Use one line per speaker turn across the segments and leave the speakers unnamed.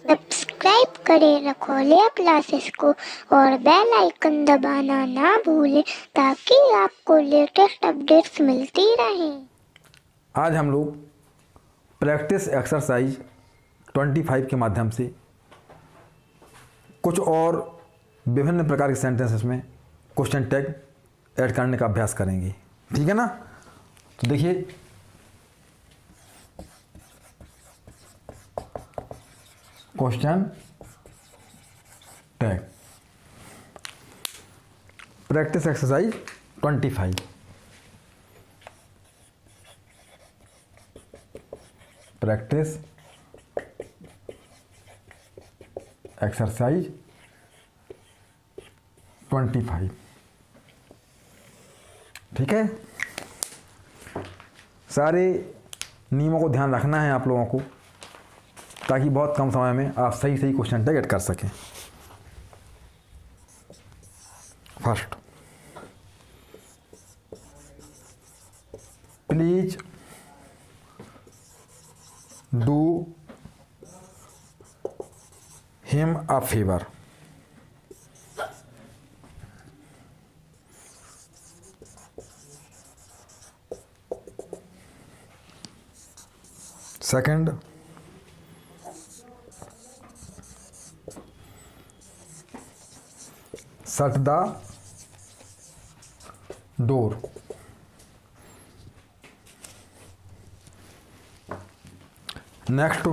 Subscribe करें रखोलिया classes को और बेल आइकन दबाना ना भूलें ताकि आपको लेटेस्ट अपडेट्स मिलती रहें।
आज हम लोग प्रैक्टिस एक्सरसाइज 25 के माध्यम से कुछ और विभिन्न प्रकार के सेंटेंसेस में क्वेश्चन टैग ऐड करने का अभ्यास करेंगे। ठीक है ना। तो देखिए, question tag practice exercise 25। Practice exercise 25। ठीक है। सारे नियमों को ध्यान रखना है आप लोगों को ताकि बहुत कम समय में आप सही सही क्वेश्चन टैग ऐड कर सकें। First, please do him a favour. Second, shut the door. Next,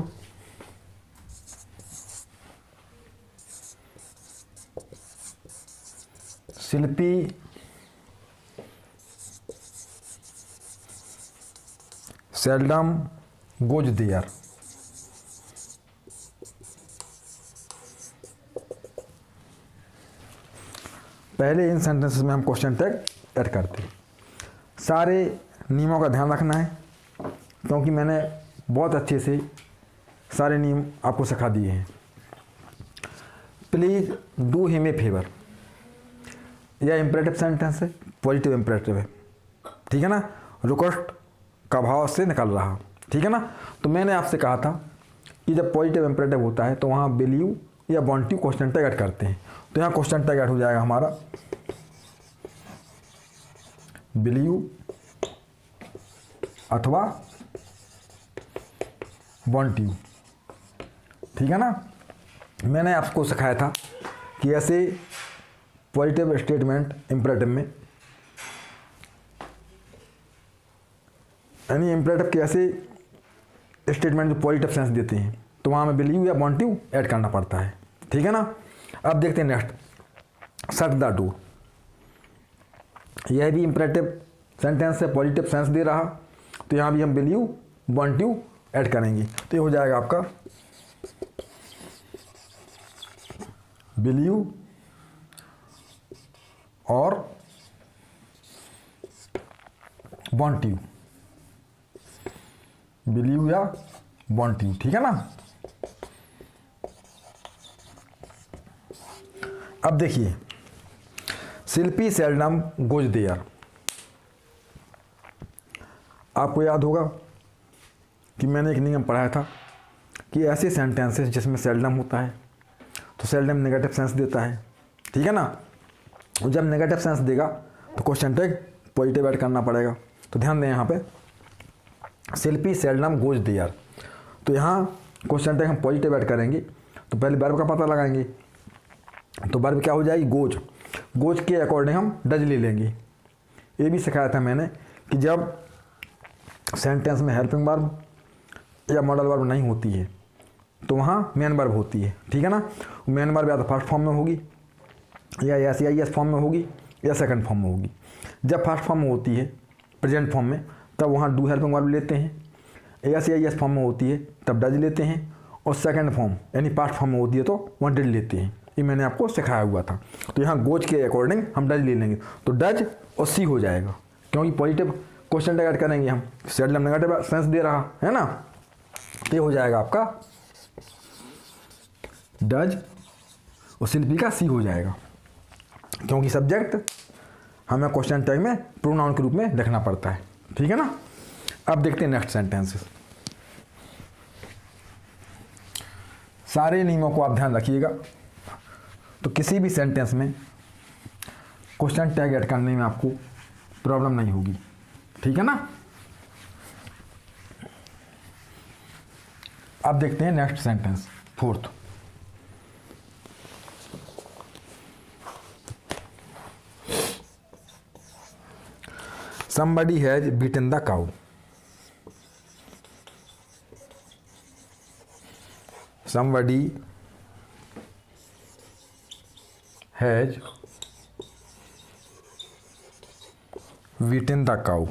Shilpi seldom goes there. पहले इन सेंटेंसेस में हम क्वेश्चन टैग ऐड करते हैं। सारे नियमों का ध्यान रखना है क्योंकि मैंने बहुत अच्छे से सारे नियम आपको सिखा दिए हैं। Please do him a favour, यह इम्परेटिव सेंटेंस है, पॉजिटिव इम्परेटिव है। ठीक है ना। रिक्वेस्ट का भाव से निकल रहा। ठीक है ना। तो मैंने आपसे कहा था कि जब पॉजिटिव इम्परेटिव होता है तो वहाँ विल यू या want you question tag add करते हैं। तो यहाँ क्वेश्चन टैग ऐड हो जाएगा हमारा विल यू अथवा वांट यू। ठीक है ना। मैंने आपको सिखाया था कि ऐसे पॉजिटिव स्टेटमेंट इम्परेटिव में, यानी इम्परेटिव के ऐसे स्टेटमेंट जो पॉजिटिव सेंस देते हैं तो वहाँ में विल यू या वांट यू ऐड करना पड़ता है। ठीक है ना। अब देखते हैं नेक्स्ट, शट द डोर। यह भी इम्परेटिव सेंटेंस है, पॉजिटिव सेंस दे रहा, तो यहाँ भी हम will you want you add करेंगे। तो ये हो जाएगा आपका विल यू और वांट यू, विल यू या वांट यू। ठीक है ना। अब देखिए, शिल्पी सेल्डम गोज देयर। आपको याद होगा कि मैंने एक नियम पढ़ाया था कि ऐसे सेंटेंसेस जिसमें सेल्डम होता है तो सेल्डम नेगेटिव सेंस देता है। ठीक है ना। और जब नेगेटिव सेंस देगा तो क्वेश्चन टैग पॉजिटिव ऐड करना पड़ेगा। तो ध्यान दें यहाँ पे, शिल्पी सेल्डम गोज देयर, तो यहाँ क्वेश्चन टैग हम पॉजिटिव ऐड करेंगे। तो पहले वर्ब का पता लगाएंगे। तो वर्ब क्या हो जाएगी, गोज। गोज के अकॉर्डिंग हम डज ले लेंगे। ये भी सिखाया था मैंने कि जब सेंटेंस में हेल्पिंग वर्ब या मॉडल वर्ब नहीं होती है तो वहाँ मेन वर्ब होती है। ठीक है ना। मेन वर्ब या तो फर्स्ट फॉर्म में होगी या एस फॉर्म में होगी या सेकंड फॉर्म में होगी। जब फर्स्ट फॉर्म में होती है प्रेजेंट फॉर्म में तब वहाँ डू हेल्पिंग वर्ब लेते हैं। एस फॉर्म में होती है तब डज लेते हैं। और सेकंड फॉर्म यानी पास्ट फॉर्म में होती है तो वांटेड लेते हैं। ये मैंने आपको सिखाया हुआ था। तो यहाँ गोज के अकॉर्डिंग हम डज ले लेंगे। तो डज और सी हो जाएगा क्योंकि पॉजिटिव क्वेश्चन टैग ऐड करेंगे हम। सेल्डम नेगेटिव सेंस दे रहा है ना। तो ये हो जाएगा आपका डज और शिल्पी का सी हो जाएगा क्योंकि सब्जेक्ट हमें क्वेश्चन टैग में प्रोनाउन के रूप में लिखना पड़ता है। ठीक है ना। अब देखते हैं नेक्स्ट सेंटेंसेस। सारे नियमों को आप ध्यान रखिएगा, तो किसी भी सेंटेंस में क्वेश्चन टैग ऐड करने में आपको प्रॉब्लम नहीं होगी, ठीक है ना। अब देखते हैं next sentence, fourth. Somebody has beaten the cow. Somebody has beaten the cow.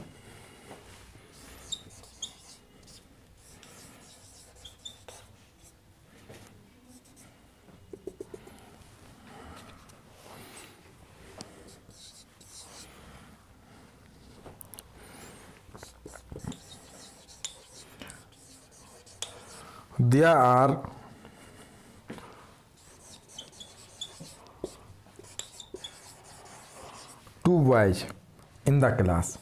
There are two boys in the class.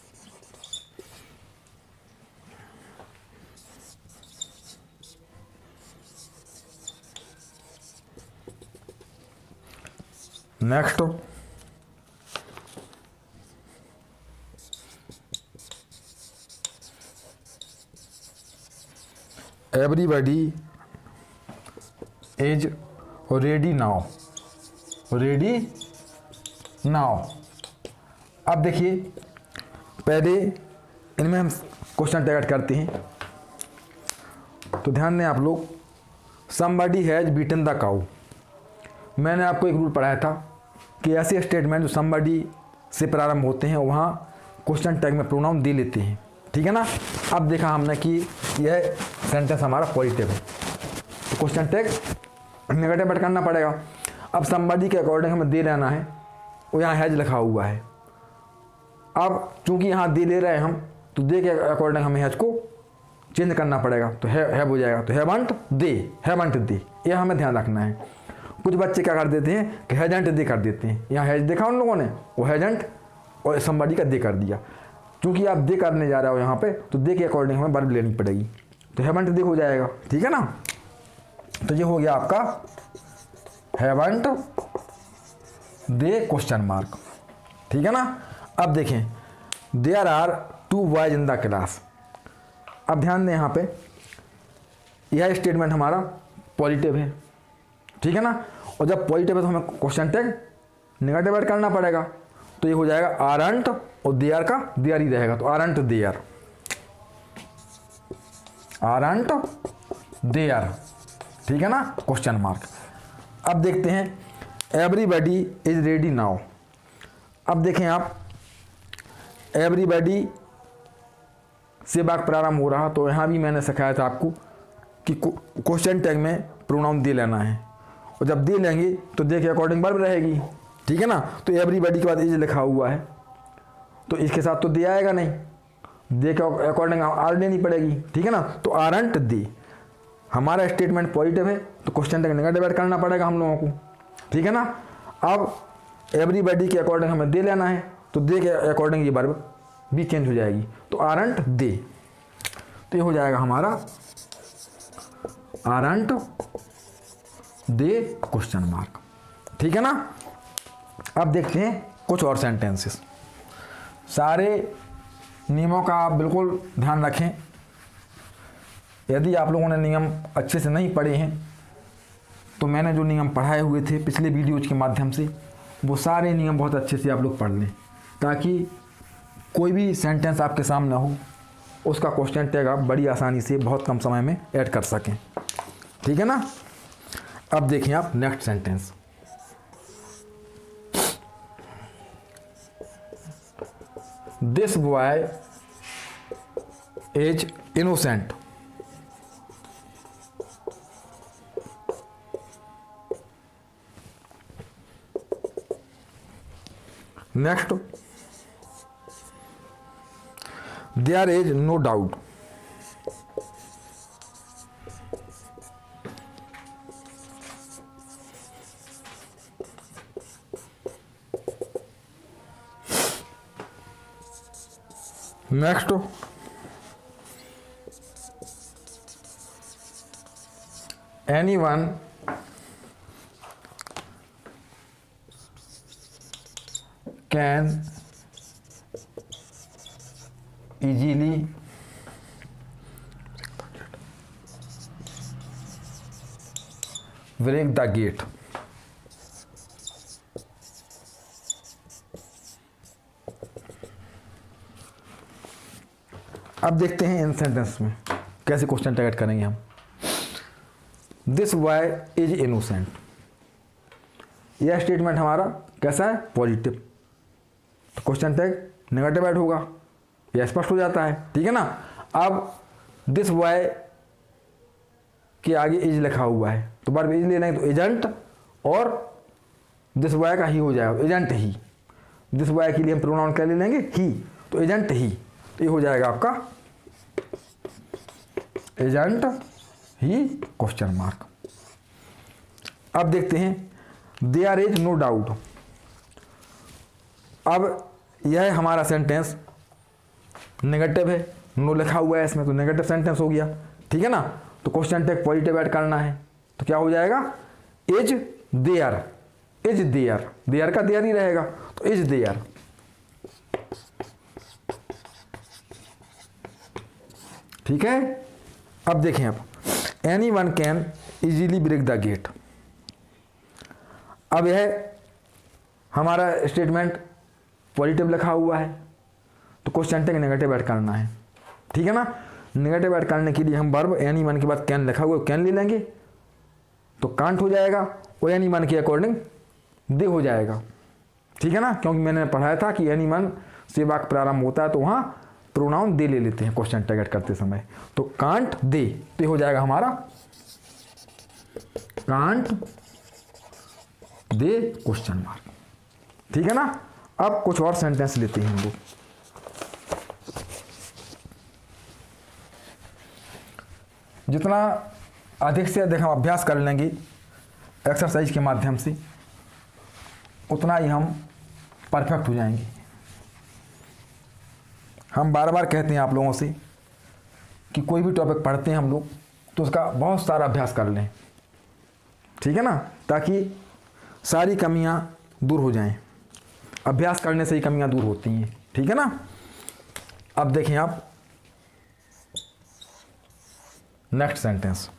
Next, everybody is ready now. Ready now. अब देखिए, पहले इनमें हम क्वेश्चन टैग करते हैं, तो ध्यान दें आप लोग। somebody has beaten the cow, मैंने आपको एक रूल पढ़ाया था कि ऐसे स्टेटमेंट जो somebody से प्रारंभ होते हैं वहाँ क्वेश्चन टैग में प्रोनाउन दे लेते हैं, ठीक है ना। अब देखा हमने कि यह सेंटेंस हमारा पॉजिटिव है, तो क्वेश्चन टैग नेगेटिव ऐड करना पड़ेगा। अब somebody के अकॉर्डिंग हमें दे लेना है, वो यहाँ हैज लिखा हुआ है। अब चूंकि यहाँ दे ले रहे हैं हम, तो दे के अकॉर्डिंग हमें हैज को चेंज करना पड़ेगा, तो हैव हो जाएगा, तो हैवंट दे, हैवंट दे, ये हमें ध्यान रखना है। कुछ बच्चे क्या कर देते हैं कि हैजेंट दे कर देते हैं, यहाँ हैज देखा उन लोगों ने, वो हैजेंट और somebody का दे कर दिया। चूंकि आप दे करने जा रहे हो यहाँ पे, तो दे के अकॉर्डिंग हमें वर्ब लेनी पड़ेगी, तो हैवंट दे हो जाएगा, ठीक है ना। तो ये हो गया आपका हैवंट दे क्वेश्चन मार्क, ठीक है ना। अब देखें, there are two boys in the class. अब ध्यान दें यहाँ पे, यह स्टेटमेंट हमारा पॉजिटिव है, ठीक है ना। और जब पॉजिटिव है तो हमें क्वेश्चन टैग नेगेटिव ऐड करना पड़ेगा, तो ये हो जाएगा आरंट, और देयर का देयर ही रहेगा, तो आरंट देयर, आरंट देयर, ठीक है ना, क्वेश्चन मार्क। अब देखते हैं, एवरीबडी इज रेडी नाउ। अब देखें आप, एवरीबडी से वाक्य प्रारंभ हो रहा, तो यहाँ भी मैंने सिखाया था आपको कि क्वेश्चन टैग में प्रोनाउन दे लेना है, और जब दे लेंगे तो दे के अकॉर्डिंग वर्ब रहेगी, ठीक है ना। तो एवरीबडी के बाद इज लिखा हुआ है, तो इसके साथ तो दे आएगा नहीं, दे के अकॉर्डिंग आर लेनी पड़ेगी, ठीक है ना। तो आरंट दे, हमारा स्टेटमेंट पॉजिटिव है, तो क्वेश्चन टैग नेगेटिव ऐड करना पड़ेगा हम लोगों को, ठीक है ना। अब एवरीबडी के अकॉर्डिंग हमें दे लेना है, तो दे के अकॉर्डिंग ये वर्ब भी चेंज हो जाएगी, तो आरंट दे, तो ये हो जाएगा हमारा आरंट दे क्वेश्चन मार्क, ठीक है ना। अब देखते हैं कुछ और सेंटेंसेस। सारे नियमों का आप बिल्कुल ध्यान रखें। यदि आप लोगों ने नियम अच्छे से नहीं पढ़े हैं, तो मैंने जो नियम पढ़ाए हुए थे पिछले वीडियोज के माध्यम से, वो सारे नियम बहुत अच्छे से आप लोग पढ़ लें, ताकि कोई भी सेंटेंस आपके सामने हो, उसका क्वेश्चन टैग आप बड़ी आसानी से बहुत कम समय में ऐड कर सकें, ठीक है ना। अब देखें आप next sentence. This boy is innocent. Next, there is no doubt. Next, anyone can easily break the gate. अब देखते हैं इन सेंटेंस में कैसे क्वेश्चन टैग करेंगे हम। दिस बॉय इज इनोसेंट, यह स्टेटमेंट हमारा कैसा है, पॉजिटिव, तो क्वेश्चन टैग नेगेटिव ऐड होगा, यह स्पष्ट हो जाता है, ठीक है ना। अब दिस बॉय के आगे इज लिखा हुआ है तो वर्ब इज ले लेंगे तो एजेंट, और दिस बॉय का ही हो जाएगा, एजेंट ही। दिस बॉय के लिए हम प्रोनाउन क्या ले लेंगे, ही, तो एजेंट ही, तो ये हो जाएगा आपका एजेंट ही क्वेश्चन मार्क। अब देखते हैं देयर इज नो डाउट। अब यह हमारा सेंटेंस नेगेटिव है, नो लिखा हुआ है इसमें तो नेगेटिव सेंटेंस हो गया, ठीक है ना। तो क्वेश्चन टैग पॉजिटिव ऐड करना है तो क्या हो जाएगा, is there, is there, there का देयर ही रहेगा तो इज देयर। ठीक है। अब देखें, अब anyone can easily break the gate. अब यह हमारा स्टेटमेंट पॉजिटिव लिखा हुआ है तो क्वेश्चन टैग नेगेटिव ऐड करना है, ठीक है ना। नेगेटिव ऐड करने के लिए हम वर्ब एनी वन के बाद कैन लिखा हुआ है कैन ले लेंगे तो कांट हो जाएगा, और एनी वन के अकॉर्डिंग दे हो जाएगा, ठीक है ना। क्योंकि मैंने पढ़ाया था कि एनी वन से वाक्य प्रारंभ होता है तो वहाँ प्रोनाउन दे ले लेते हैं क्वेश्चन टैग ऐड करते समय, तो कांट दे, तो हो जाएगा हमारा कांट दे क्वेश्चन मार्क, ठीक है ना। अब कुछ और सेंटेंस लेते हैं हम लोग। जितना अधिक से अधिक हम अभ्यास कर लेंगे एक्सरसाइज के माध्यम से उतना ही हम परफेक्ट हो जाएंगे। हम बार बार कहते हैं आप लोगों से कि कोई भी टॉपिक पढ़ते हैं हम लोग तो उसका बहुत सारा अभ्यास कर लें, ठीक है ना, ताकि सारी कमियां दूर हो जाएं। अभ्यास करने से ही कमियां दूर होती हैं, ठीक है ना। अब देखें आप next sentence,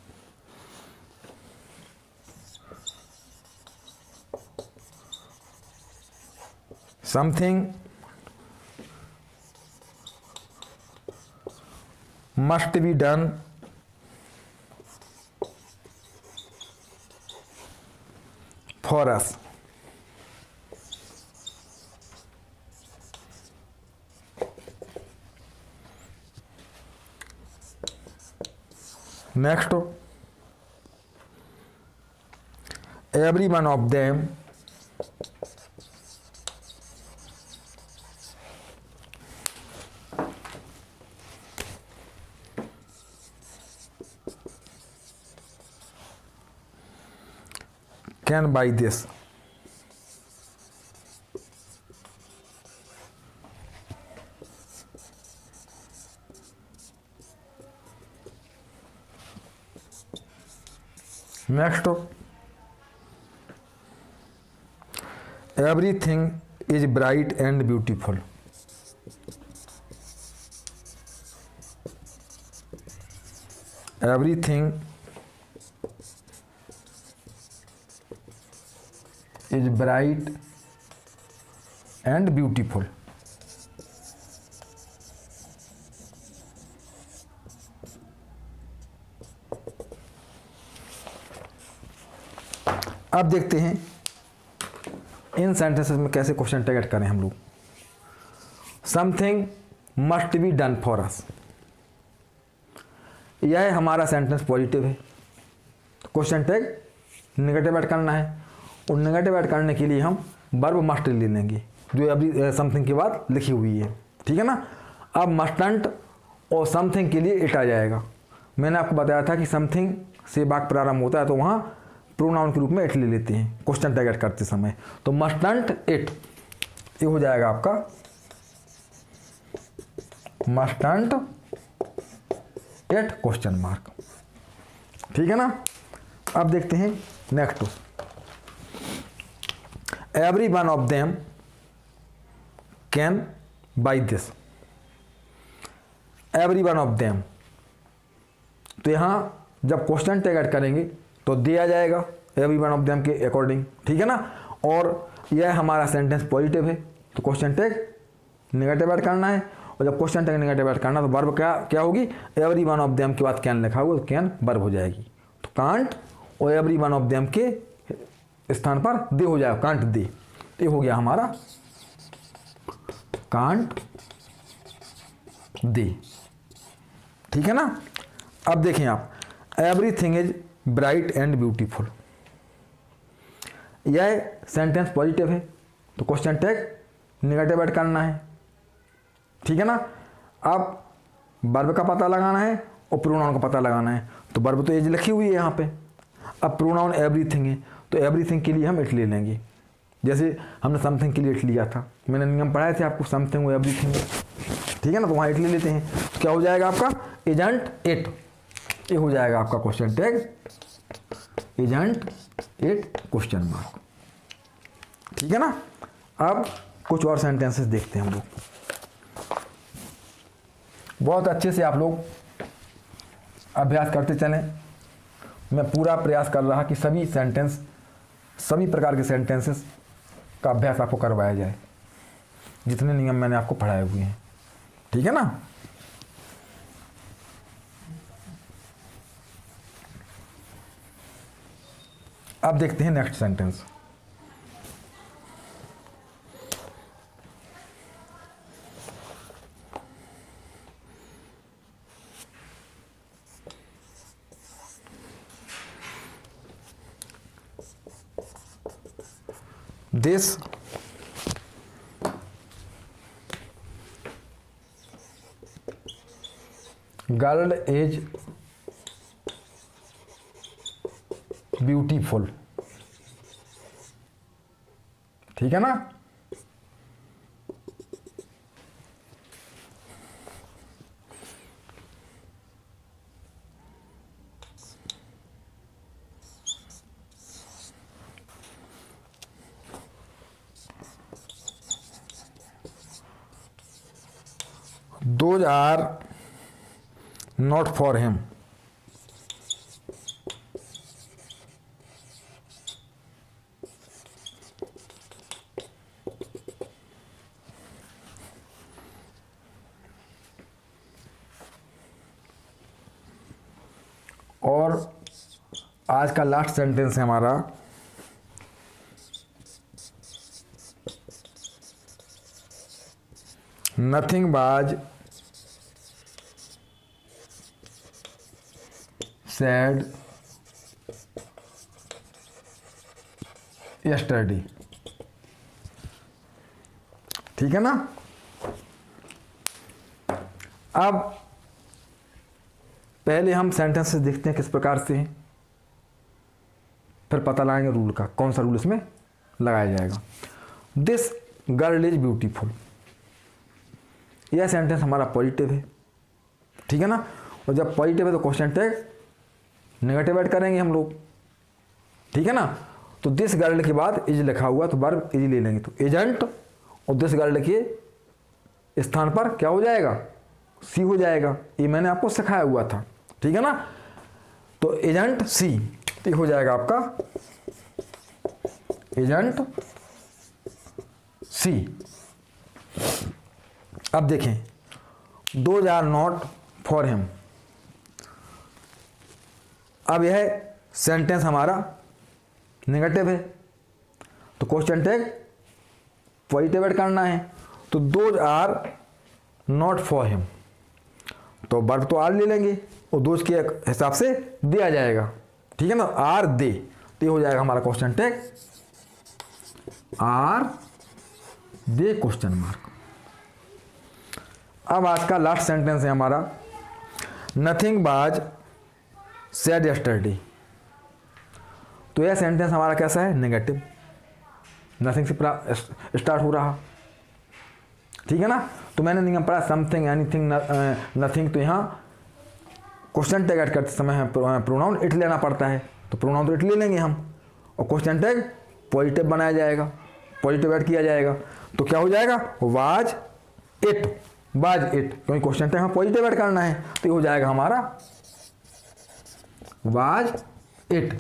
something must be done for us. Next, every one of them can buy this. Next, everything is bright and beautiful. Everything is bright and beautiful. अब देखते हैं इन सेंटेंसेस में कैसे क्वेश्चन टैग करें हम लोग। Something must be done for us, यह हमारा सेंटेंस पॉजिटिव है, क्वेश्चन टैग नेगेटिव ऐड करना है, और नेगेटिव ऐड करने के लिए हम वर्ब मस्ट ले लेंगे जो अभी समथिंग के बाद लिखी हुई है, ठीक है ना। अब मस्टंट और समथिंग के लिए इट आ जाएगा। मैंने आपको बताया था कि समथिंग से वाक्य प्रारंभ होता है तो वहाँ प्रोनाउन के रूप में इट ले लेते हैं क्वेश्चन टैग ऐड करते समय, तो मस्टंट इट, ये हो जाएगा आपका मस्टंट इट क्वेश्चन मार्क, ठीक है ना। अब देखते हैं next, every one of them can buy this, every one of them. तो यहाँ जब क्वेश्चन टैग ऐड करेंगे तो दिया जाएगा एवरी वन ऑफ देम के अकॉर्डिंग, ठीक है ना। और यह हमारा सेंटेंस पॉजिटिव है तो क्वेश्चन टैग नेगेटिव ऐड करना है, और जब क्वेश्चन टैग नेगेटिव ऐड करना तो वर्ब क्या होगी, एवरी वन ऑफ देम के बाद कैन लिखा हुआ तो कैन वर्ब हो जाएगी। तो कांट और एवरी वन ऑफ देम के स्थान पर दे हो जाएगा, कांट दे। तो ये हो गया हमारा कांट दे, ठीक है ना। अब देखें आप, everything is bright and beautiful, यह सेंटेंस पॉजिटिव है तो क्वेश्चन टैग नेगेटिव ऐड करना है, ठीक है ना। अब वर्ब का पता लगाना है और प्रोनाउन का पता लगाना है। तो वर्ब तो एज लिखी हुई है यहाँ पे, अब प्रोनाउन एवरीथिंग है तो एवरीथिंग के लिए हम इट ले लेंगे। जैसे हमने समथिंग के लिए इट लिया था, मैंने नियम पढ़ाए थे आपको, समथिंग और एवरीथिंग, ठीक है ना। तो वहाँ इट ले लेते हैं तो क्या हो जाएगा आपका, इजंट इट, ये हो जाएगा आपका question tag, isn't it question mark, ठीक है ना। अब कुछ और सेंटेंसेस देखते हैं हम लोग। बहुत अच्छे से आप लोग अभ्यास करते चलें। मैं पूरा प्रयास कर रहा कि सभी प्रकार के सेंटेंसेस का अभ्यास आपको करवाया जाए, जितने नियम मैंने आपको पढ़ाए हुए हैं, ठीक है ना। अब देखते हैं next sentence. This girl is beautiful, ठीक है ना। Those are not for him, और आज का लास्ट सेंटेंस है हमारा, नथिंग वाज said yesterday, ठीक है ना। अब पहले हम सेंटेंसेस देखते हैं किस प्रकार से हैं, फिर पता लगाएंगे रूल का, कौन सा रूल इसमें लगाया जाएगा। दिस गर्ल इज ब्यूटीफुल, यह सेंटेंस हमारा पॉजिटिव है, ठीक है ना। और जब पॉजिटिव है तो क्वेश्चन टैग नेगेटिव ऐड करेंगे हम लोग, ठीक है ना। तो दिस गर्ल के बाद इज लिखा हुआ तो वर्ब इज ले लेंगे, तो एजेंट और दिस गर्ल के स्थान पर क्या हो जाएगा, सी हो जाएगा। ये मैंने आपको सिखाया हुआ था, ठीक है ना। तो एजेंट सी, तो हो जाएगा आपका एजेंट सी। अब देखें, those are not for him, अब यह सेंटेंस हमारा नेगेटिव है तो क्वेश्चन टैग पॉजिटिव ऐड करना है। तो those are not for him, तो वर्ब तो आर ले लेंगे और दोज के हिसाब से दिया जाएगा, ठीक है ना। आर दे, तो ये हो जाएगा हमारा question tag are they question mark. अब आज का लास्ट सेंटेंस है हमारा, नथिंग वाज सेड यस्टरडे, तो यह सेंटेंस हमारा कैसा है, नेगेटिव, नथिंग से स्टार्ट हो रहा, ठीक है ना। तो मैंने नियम पढ़ा समथिंग, एनीथिंग, नथिंग, तो यहाँ क्वेश्चन टैग ऐड करते समय प्रोनाउन इट लेना पड़ता है, तो प्रोनाउन तो इट ले लेंगे हम, और क्वेश्चन टैग पॉजिटिव बनाया जाएगा, पॉजिटिव ऐड किया जाएगा। तो क्या हो जाएगा, वाज इट, वाज इट, क्योंकि क्वेश्चन टैग हमें पॉजिटिव ऐड करना है, तो ये हो जाएगा हमारा वाज इट।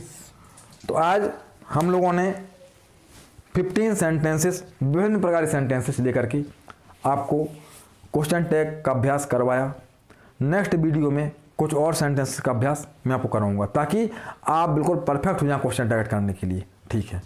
तो आज हम लोगों ने 15 सेंटेंसेस, विभिन्न प्रकार के सेंटेंसेस लेकर के आपको क्वेश्चन टैग का अभ्यास करवाया। नेक्स्ट वीडियो में कुछ और सेंटेंसेस का अभ्यास मैं आपको कराऊंगा, ताकि आप बिल्कुल परफेक्ट हो जाएं क्वेश्चन टैग करने के लिए। ठीक है।